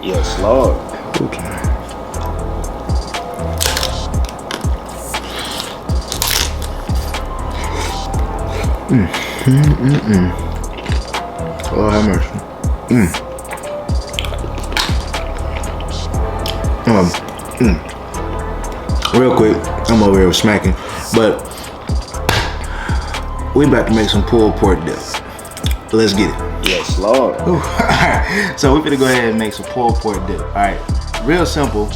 Yes, Lord. Okay. Lord have mercy. Real quick, I'm over here smacking, but we about to make some pulled pork dip. Let's get it. Yes, Lord. Alright, so we're gonna go ahead and make some pulled pork dip. Alright, real simple,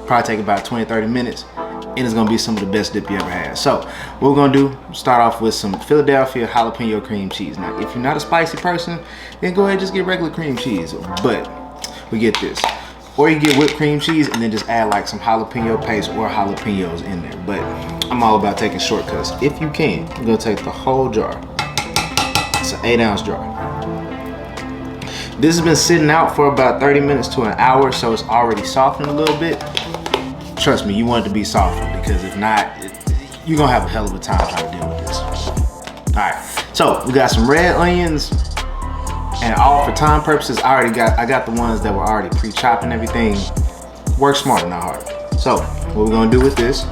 probably take about 20-30 minutes, and it's gonna be some of the best dip you ever had. So what we're gonna do, start off with some Philadelphia jalapeno cream cheese. Now if you're not a spicy person, then go ahead and just get regular cream cheese, but we get this. Or you get whipped cream cheese and then just add like some jalapeno paste or jalapenos in there. But I'm all about taking shortcuts. If you can, you're gonna take the whole jar. It's an 8-ounce jar. This has been sitting out for about 30 minutes to an hour, so it's already softened a little bit. Trust me, you want it to be softened, because if not, you're gonna have a hell of a time trying to deal with this. All right, so we got some red onions. And all for time purposes, I got the ones that were already pre-chopped and everything. Work smarter, not harder. So what we're gonna do with this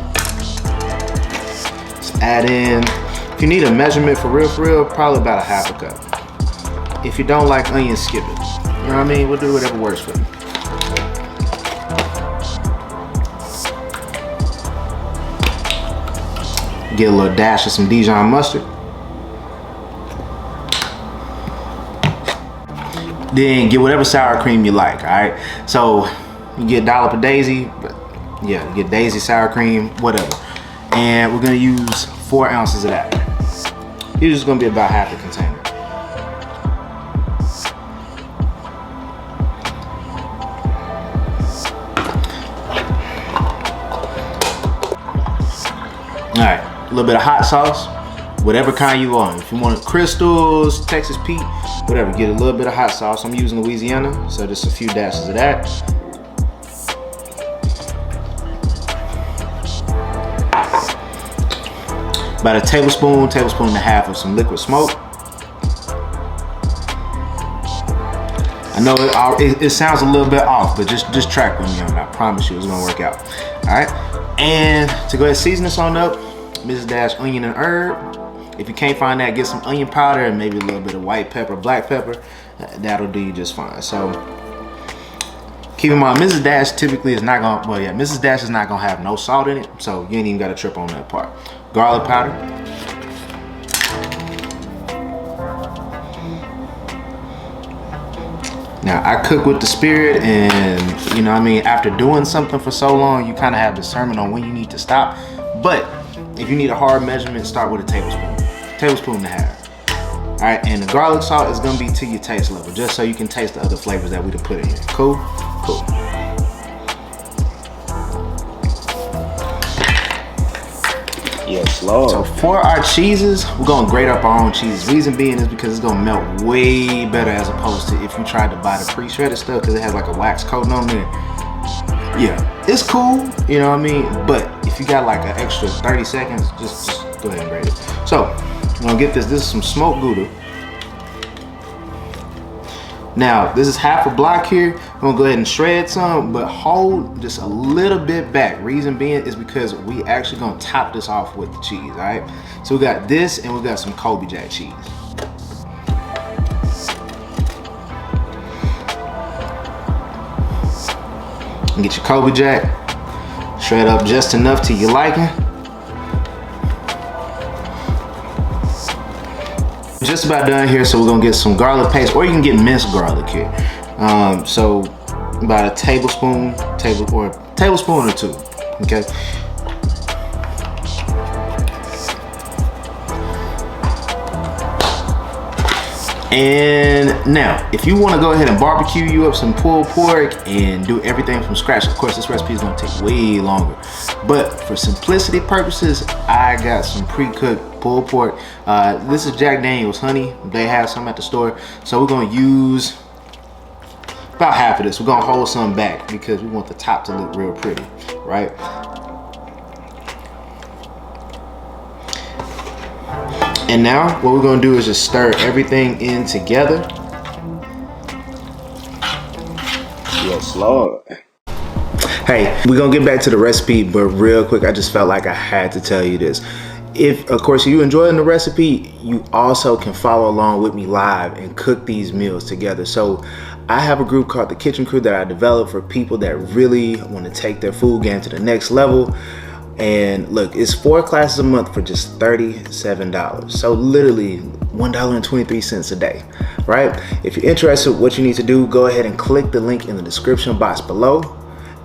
is add in, if you need a measurement for real, probably about a half a cup. If you don't like onions, skip it. You know what I mean? We'll do whatever works for you. Get a little dash of some Dijon mustard. Then get whatever sour cream you like, all right? So you get a dollop of Daisy, but yeah, you get Daisy sour cream, whatever. And we're gonna use 4 ounces of that. It's just gonna be about half the container. All right, a little bit of hot sauce, whatever kind you want. If you want crystals, Texas Pete, whatever, get a little bit of hot sauce. I'm using Louisiana, so just a few dashes of that. About a tablespoon and a half of some liquid smoke. I know it sounds a little bit off, but just track with me on it. I promise you it's gonna work out. All right, and to go ahead and season this on up, Mrs. Dash onion and herb. If you can't find that, get some onion powder and maybe a little bit of white pepper, black pepper. That'll do you just fine. So keep in mind, Mrs. Dash typically is not gonna, well yeah, Mrs. Dash is not gonna have no salt in it, so you ain't even gotta trip on that part. Garlic powder. Now I cook with the spirit, and you know what I mean, after doing something for so long, you kind of have discernment on when you need to stop. But if you need a hard measurement, start with a tablespoon and a half. All right, and the garlic salt is gonna be to your taste level, just so you can taste the other flavors that we done put in here. Cool? Cool. Yes, Lord. So for our cheeses, we're gonna grate up our own cheese. Reason being is because it's gonna melt way better as opposed to if you tried to buy the pre-shredded stuff, because it has like a wax coating on there. Yeah, it's cool, you know what I mean? But if you got like an extra 30 seconds, just go ahead and grate it. So, I'm gonna get this. This is some smoked Gouda. Now, this is half a block here. I'm gonna go ahead and shred some, but hold just a little bit back. Reason being is because we actually gonna top this off with the cheese, all right? So we got this and we got some Colby Jack cheese. And get your Colby Jack, shred up just enough to your liking. Just about done here, so we're gonna get some garlic paste, or you can get minced garlic here. So about a tablespoon or two, okay? And now, if you want to go ahead and barbecue you up some pulled pork and do everything from scratch, of course this recipe is going to take way longer, but for simplicity purposes, I got some pre-cooked pulled pork. This is Jack Daniel's honey. They have some at the store, so we're going to use about half of this. We're going to hold some back because we want the top to look real pretty, right? And now what we're gonna do is just stir everything in together. Yes, Lord. Hey, we're gonna get back to the recipe, but real quick, I just felt like I had to tell you this. If, of course, you enjoying the recipe, you also can follow along with me live and cook these meals together. So I have a group called the Kitchen Crew that I developed for people that really want to take their food game to the next level. And look, it's 4 classes a month for just $37. So literally $1.23 a day, right? If you're interested, what you need to do, go ahead and click the link in the description box below,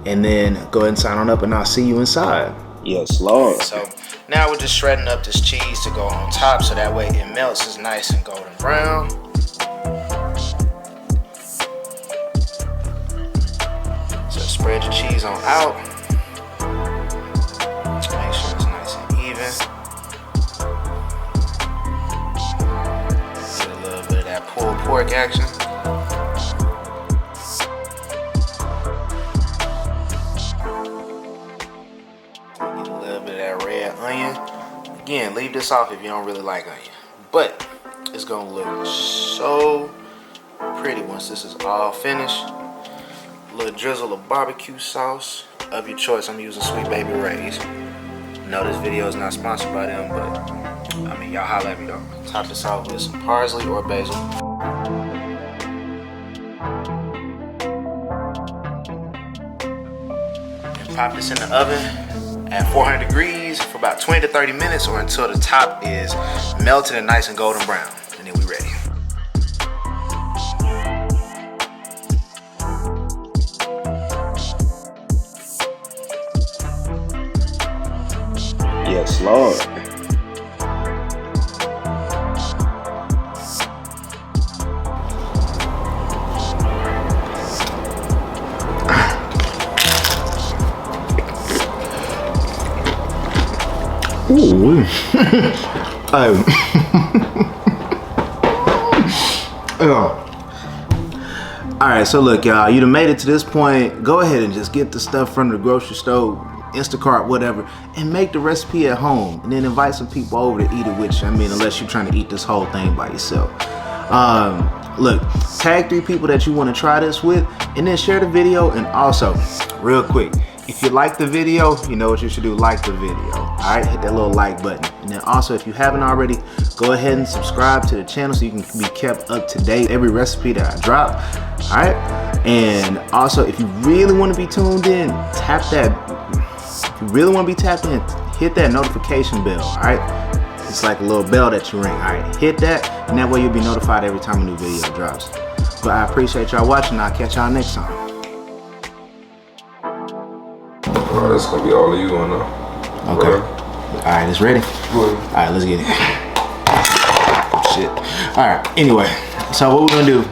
and then go ahead and sign on up, and I'll see you inside. Yes, Lord. So now we're just shredding up this cheese to go on top, so that way it melts is nice and golden brown. So spread your cheese on out. Make sure it's nice and even. Get a little bit of that pulled pork action. Get a little bit of that red onion. Again, leave this off if you don't really like onion, but it's gonna look so pretty once this is all finished. A little drizzle of barbecue sauce of your choice. I'm using Sweet Baby Ray's. No, this video is not sponsored by them, but I mean, y'all holla at me though. Top this off with some parsley or basil. And pop this in the oven at 400 degrees for about 20 to 30 minutes, or until the top is melted and nice and golden brown. And then we ready. Yes, Lord. Ooh. Alright, so look, y'all, you done made it to this point. Go ahead and just get the stuff from the grocery store, Instacart, whatever, and make the recipe at home, and then invite some people over to eat it with you. I mean, unless you're trying to eat this whole thing by yourself. Look, tag 3 people that you want to try this with, and then share the video. And also, real quick, if you like the video, you know what you should do: like the video. All right, hit that little like button. And then also, if you haven't already, go ahead and subscribe to the channel so you can be kept up to date every recipe that I drop. All right, and also, if you really want to be tuned in, tap that. If you really want to be tapped in, hit that notification bell. All right, it's like a little bell that you ring. All right, hit that, and that way you'll be notified every time a new video drops. But I appreciate y'all watching. I'll catch y'all next time. Alright, that's gonna be all of you on now. Okay. Right. Alright, it's ready? Good. Alright, let's get it. Shit. Alright, anyway, so what we're gonna do